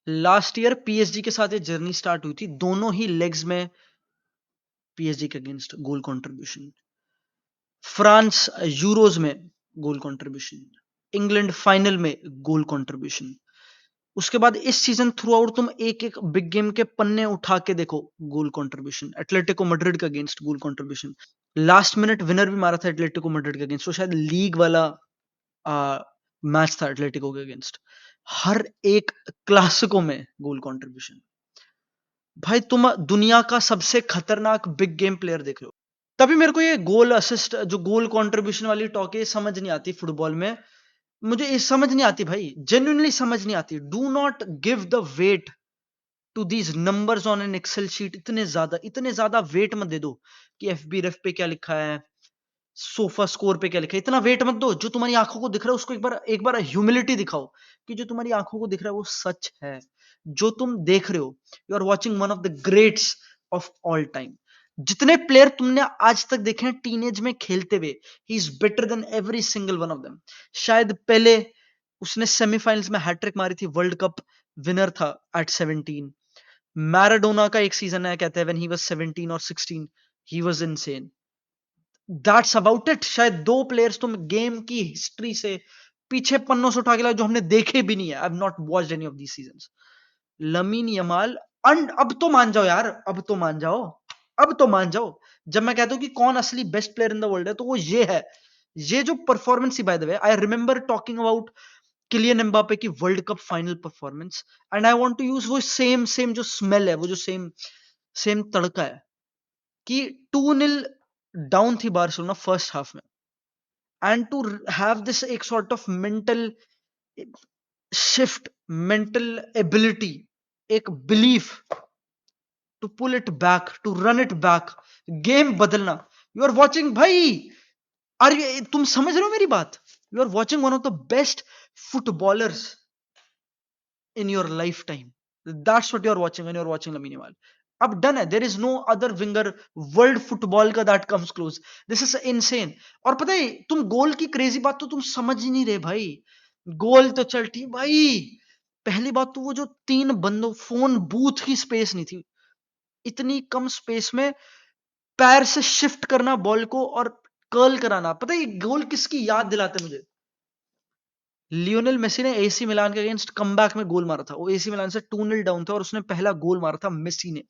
Last year PSG के साथ ये जर्नी स्टार्ट हुई थी, दोनों ही लेग्स में पीएसजी के अगेंस्ट गोल कंट्रीब्यूशन, फ्रांस यूरोज में गोल कंट्रीब्यूशन, इंग्लैंड फाइनल में गोल कंट्रीब्यूशन। उसके बाद इस सीजन थ्रू आउट तुम एक एक बिग गेम के पन्ने उठा के देखो, गोल कंट्रीब्यूशन, एटलेटिको मैड्रिड के अगेंस्ट गोल कंट्रीब्यूशन, लास्ट मिनट विनर भी मारा था एटलेटिको मैड्रिड के अगेंस्ट, वो शायद लीग वाला मैच था एटलेटिको के अगेंस्ट। हर एक क्लासिको में गोल कंट्रीब्यूशन। भाई तुम दुनिया का सबसे खतरनाक बिग गेम प्लेयर देख रहे हो। तभी मेरे को ये गोल असिस्ट, जो गोल कंट्रीब्यूशन वाली टॉक है, समझ नहीं आती फुटबॉल में। मुझे ये समझ नहीं आती भाई, जेन्युइनली समझ नहीं आती। Do not give the weight to these numbers on an Excel sheet. इतने ज्यादा वेट मत दे दो कि एफबी रेफ पे क्या लिखा है, सोफा स्कोर पे क्या लिखा है। इतना वेट मत दो। जो तुम्हारी आंखों को दिख रहा है उसको एक बार ह्यूमिलिटी दिखाओ कि जो तुम्हारी आंखों को दिख रहा है वो सच है। जो तुम देख रहे हो, you are watching one of the greats of all time. जितने प्लेयर तुमने आज तक देखे हैं टीनेज में खेलते हुए, he is better than every single one of them. शायद पहले उसने सेमीफाइनल्स में हैट्रिक मारी थी, वर्ल्ड कप विनर था एट 17। मैराडोना का एक सीजन है, कहते हैं व्हेन ही वाज 17 और 16, he was insane. That's about it. शायद दो प्लेयर्स तुम गेम की हिस्ट्री से पीछे पन्नों से उठा के लाओ जो हमने देखे भी नहीं है। I have not watched any of these seasons. Lamine Yamal, अब तो मान जाओ यार, अब तो मान जाओ, अब तो मान जाओ। जब मैं कहता हूं कि कौन असली best player in the world है, तो वो ये है। ये जो performance, by the way, I remember talking about Kylian Mbappe की world cup final performance, and I want to use वो सेम सेम जो स्मेल है, वो जो सेम सेम तड़का है, कि 2-0 डाउन थी बार्सिलोना फर्स्ट हाफ में, एंड टू हैव दिस एक sort of mental shift, mental ability, एक belief to pull it back, to run it back, game बदलना। यू आर वॉचिंग भाई, तुम समझ रहे हो मेरी बात? You are watching one of the best footballers in your lifetime. That's what you're watching when you're watching Lamine Yamal. अब done है, there is no other winger world football का that comes close. This is insane. और पता है, तुम गोल की crazy बात तो तुम समझ ही नहीं रहे भाई। गोल तो चल ठीक भाई, पहली बात तो वो जो तीन बंदों, फोन बूथ की स्पेस नहीं थी, इतनी कम स्पेस में पैर से शिफ्ट करना बॉल को और कर्ल कराना। पता है ये गोल किसकी याद दिलाते मुझे? लियोनेल मेसी ने एसी मिलान के अगेंस्ट कमबैक में गोल मारा था। वो एसी मिलान से 2-0 डाउन था और उसने पहला गोल मारा था मेसी ने।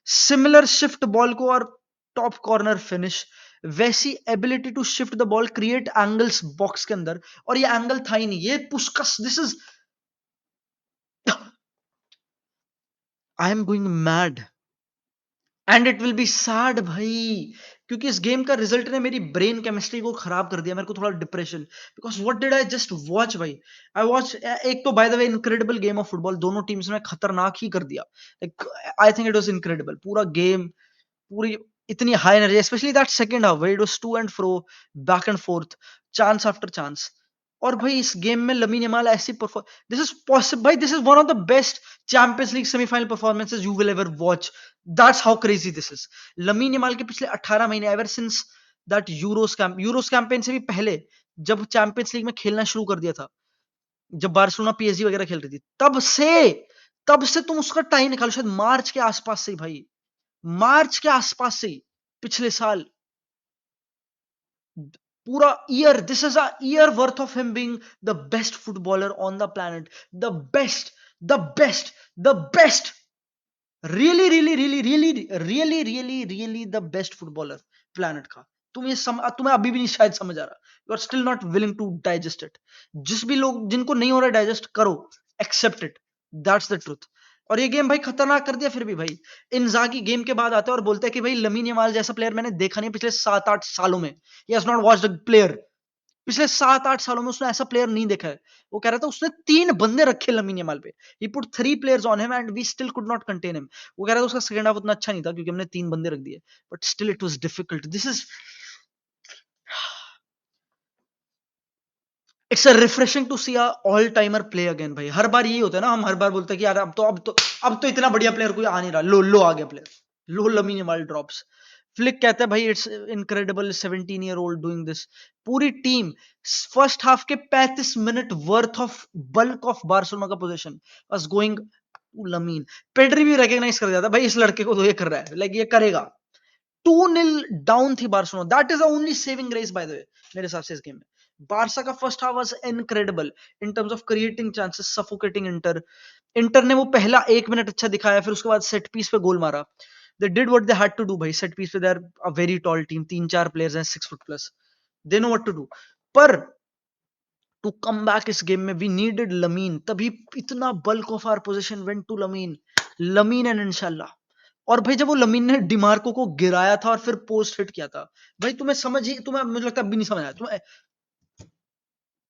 सिमिलर शिफ्ट बॉल को और टॉप कॉर्नर फिनिश, वैसी ability to shift the ball, create angles box के अंदर। और ये एंगल था ही नहीं, ये Puskas, this is, I am going mad and it will be sad भाई, क्योंकि इस गेम का रिजल्ट ने मेरी ब्रेन केमिस्ट्री को खराब कर दिया। मेरे को थोड़ा depression, because what did I just watch भाई। आई वॉच, एक तो by the way incredible game of football, दोनों टीम्स ने खतरनाक ही कर दिया। Like I think it was incredible पूरा गेम, पूरी इतनी high energy, specially that second half, it was to and fro, back and forth, chance after chance. और भाई इस गेम में लमीन यमाल ऐसी परफॉर्म, दिस इज पॉसिबल भाई, this is one of the best Champions League semifinal performances you will ever watch. That's how crazy this is. Lamine Yamal के पिछले 18 महीने, ever since that Euros campaign से भी पहले, जब champions league में खेलना शुरू कर दिया था, जब बार्सिलोना पीएसजी वगैरह खेल रही थी, तब से तुम उसका टाइम निकालो, शायद मार्च के आसपास से ही भाई, मार्च के आसपास से ही, पिछले साल पूरा year, this is a year worth of him being the best footballer on the planet, the best, the best, the best, really really really really really really really the best footballer planet का। तुम्हें अभी भी नहीं शायद समझ आ रहा, you are still not willing to digest it. जिस भी लोग, जिनको नहीं हो रहा डाइजेस्ट करो, except it, that's the truth. और ये गेम भाई खतरनाक कर दिया फिर भी भाई। इंजागी गेम के बाद आते हैं और बोलते हैं कि भाई लमीन यमाल जैसा प्लेयर मैंने देखा नहीं पिछले 7-8 सालों में, he has not watched a player, पिछले 7-8 सालों में उसने ऐसा प्लेयर नहीं देखा है। वो कह रहा था उसने 3 बंदे रखे लमीन यमाल पे, he put 3 players on him and we still could not contain him. वो कह रहा था उसका सेकंड हाफ उतना अच्छा नहीं था क्योंकि हमने 3 बंदे रख दिए, but still it was difficult. This is, it's a refreshing to see a all timer play again भाई। हर बार यही होता है ना, हम हर बार बोलते हैं कि यार अब तो इतना बढ़िया प्लेयर कोई आ नहीं रहा, लो आ गया प्लेयर, लो लमीन यमाल ड्रॉप्स। फ्लिक कहता है भाई it's incredible, 17 year old doing this. पूरी टीम, फर्स्ट हाफ के 35 minute worth of bulk of Barcelona का position was going Lamine, Pedri भी रिकॉग्नाइज कर जाता भाई इस लड़के को तो ये कर रहा है, लाइक ये करेगा। 2-0 डाउन थी Barcelona, that is the only saving grace bye the वे मेरे हिसाब से इस गेम में। बारसा का first half was incredible in terms of creating chances, suffocating inter. Inter ने वो पहला 1 मिनट अच्छा दिखाया, फिर उसके बाद सेट पीस पे गोल मारा। They did what they had to do भाई, सेट पीस पे they are a very tall team, 3-4 players हैं 6 foot plus, they know what to do. पर टू कम बैक इस गेम में वी नीडेड लमीन, तभी इतना bulk of our position went to Lamine, Lamine and इंशाल्लाह। और भाई जब वो लमीन ने डिमार्को को गिराया था और फिर पोस्ट हिट किया था, भाई तुम्हें समझ ही, तुम्हें मुझे लगता है अभी नहीं समझ आया तुम्हें,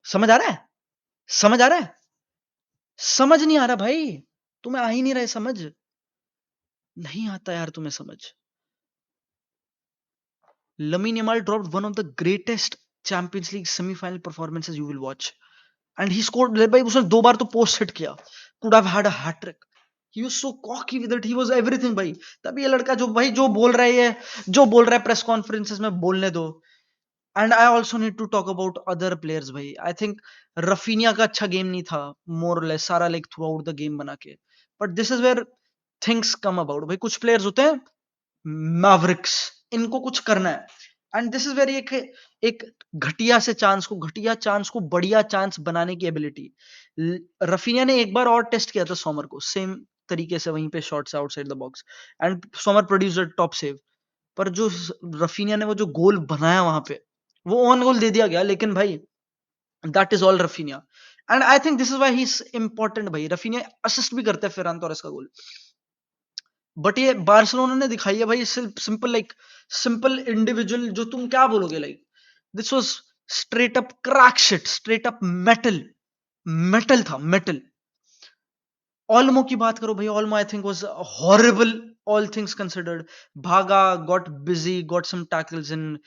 समझ आ रहा है, समझ आ रहा है, समझ नहीं आ रहा भाई, तुम्हें आ ही नहीं रहा है समझ, नहीं आता यार तुम्हें समझ। Lamine Yamal dropped one of the greatest Champions League semi-final performances you will watch, and he scored भाई, उसने 2 बार तो पोस्ट हिट किया, could have had a hat trick. He was so cocky with it, he was everything भाई। तभी ये लड़का जो भाई जो बोल रहा है, ये जो बोल रहा है प्रेस कॉन्फ्रेंसेस में बोलने दो। And I also need to talk about other players भाई, आई थिंक रफीनिया का अच्छा गेम नहीं था, मोर लेस सारा like throughout the game बना के, but this is where things come about भाई। कुछ प्लेयर्स होते हैं मैवरिक्स, इनको कुछ करना है, एंड दिस इज वेरी एक घटिया से चांस को, घटिया चांस को बढ़िया चांस बनाने की एबिलिटी। रफीनिया ने एक बार और टेस्ट किया था समर को सेम तरीके से, वहीं पे shots outside the box, and summer produced top save. पर जो रफीनिया ने वो जो गोल बनाया वहां पे, वो ऑन गोल दे दिया गया, लेकिन भाई that is all Raphinha, and I think this is why he is important भाई। रफीनिया असिस्ट भी करता है फेरान टोरेस का गोल, बट ये बार्सिलोना ने दिखाई है भाई सिंपल लाइक सिंपल इंडिविजुअल, जो तुम क्या बोलोगे like this was straight up crack shit, straight up metal, metal था मेटल। ऑल्मो की बात करो भाई, Olmo I think was horrible all things considered, भागा, got busy, got some tackles in,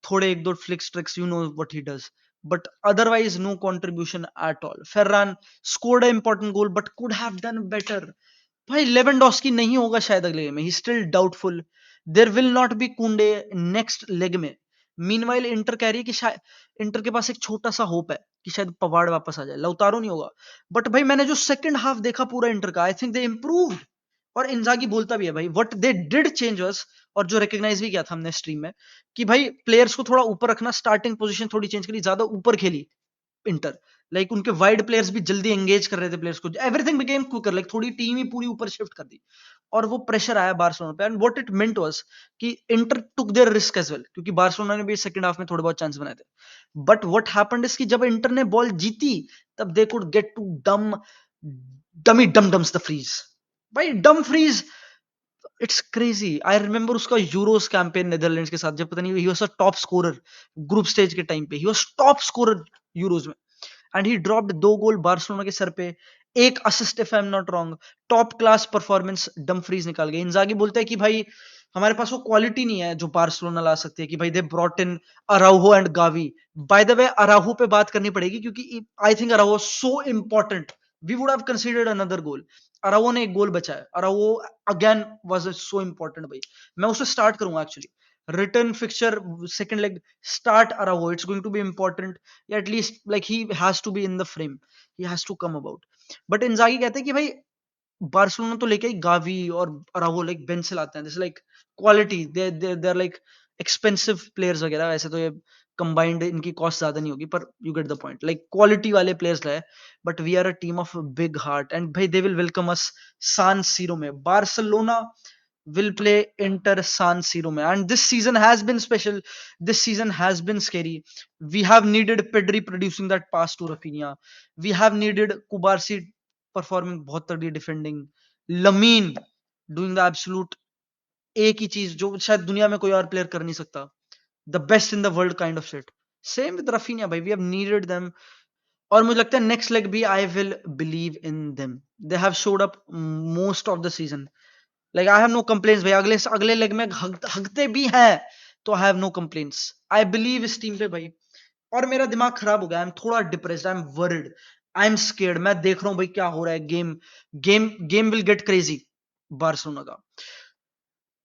थोड़े एक दो flicks tricks, you know what he does, but otherwise no contribution at all. Ferran scored a important goal but could have done better. भाई Lewandowski नहीं होगा शायद अगले game में, he still doubtful, there will not be Kounde next leg में। Meanwhile Inter कह रही है कि शायद इंटर के पास एक छोटा सा होप है कि शायद पवाड़ वापस आ जाए, लौतारो नहीं होगा। बट भाई मैंने जो सेकंड हाफ देखा पूरा इंटर का, आई थिंक दे इम्प्रूव्ड। और इंजागी बोलता भी है भाई what they did change was, और जो रिकॉग्नाइज भी किया था हमने स्ट्रीम में, कि भाई प्लेयर्स को थोड़ा ऊपर रखना, स्टार्टिंग पोजीशन थोड़ी चेंज करी, ज्यादा ऊपर खेली इंटर, लाइक उनके वाइड प्लेयर्स भी जल्दी एंगेज कर रहे थे प्लेयर्स को, एवरीथिंग बिकेम क्विकर, लाइक थोड़ी टीम ही पूरी ऊपर शिफ्ट कर दी, और वो प्रेशर आया बार्सिलोना पे। And what it meant was कि Inter took their risk as well, क्योंकि बार्सिलोना ने भी सेकंड हाफ में थोड़े बहुत चांस बनाए थे, बट व्हाट हैपेंड इज कि जब इंटर ने बॉल जीती, तब they could get to dummy dum dums the freeze, भाई Dumfries, it's crazy. I remember उसका यूरोस कैंपेन नेदरलैंड्स के साथ, जब पता नहीं he was a top scorer group stage के टाइम पे, he was top scorer Euros में, and he dropped 2 goal Barcelona के सर पे, एक assist if I am not wrong, top class performance Dumfries निकाल गए। इंजागी बोलता है कि भाई हमारे पास वो क्वालिटी नहीं है जो बार्सिलोना ला सकती है, कि भाई they brought in Araujo and Gavi. By the way Araujo पे बात करनी पड़ेगी, क्योंकि I think Araujo so important, we would have considered another goal. Araujo ने एक गोल बचाया, Araujo again was so important भाई। मैं उसे स्टार्ट करूंगा actually, return fixture second leg, start Araujo, it's going to be important, या at least like he has to be in the frame, he has to come about. But इंजागी कहते हैं कि भाई Barcelona तो लेके गावी और अराउहो लाइक बेंच से लाते हैं, जैसे like quality, they are like expensive players वगैरह, वैसे तो ये कंबाइंड इनकी कॉस्ट ज्यादा नहीं होगी, पर you get the point, like quality वाले प्लेयर्स लाए। But we are a team of big heart, and भाई they will welcome us San Siro में। Barcelona will play Inter San Siro mein. And this season has been special. This season has been scary. We have needed Pedri producing that pass to Rafinha. We have needed Kubarsi performing बहुत तगड़ी defending. Lamine doing the absolute एक ही चीज जो शायद दुनिया में कोई और प्लेयर कर नहीं सकता. The best in the world kind of shit. Same with Rafinha भाई. We have needed them. और मुझे लगता है नेक्स्ट लेग भी I will believe in them, they have showed up most of the season, like I have no complaints भाई, अगले अगले leg में हगते भी हैं तो I have no complaints, I believe इस टीम पे भाई। और मेरा दिमाग खराब हो गया, आई एम थोड़ा depressed, I am worried, I am scared, मैं देख रहा हूँ भाई क्या हो रहा है, game game game will get crazy Barcelona का,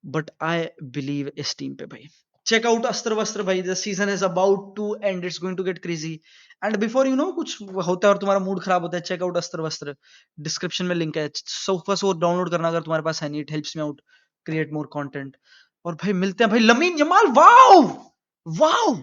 बट आई बिलीव इस टीम पे भाई। check out अस्त्र वस्त्र भाई, the season is about to end, it's going to get crazy. And before you know कुछ होता है और तुम्हारा मूड खराब होता है, check out अस्त्र वस्त्र, डिस्क्रिप्शन में लिंक है, सो बस वो डाउनलोड करना अगर तुम्हारे पास है नहीं, it helps me out create more content. और भाई मिलते हैं भाई, लमीन यमाल, वाओ वाओ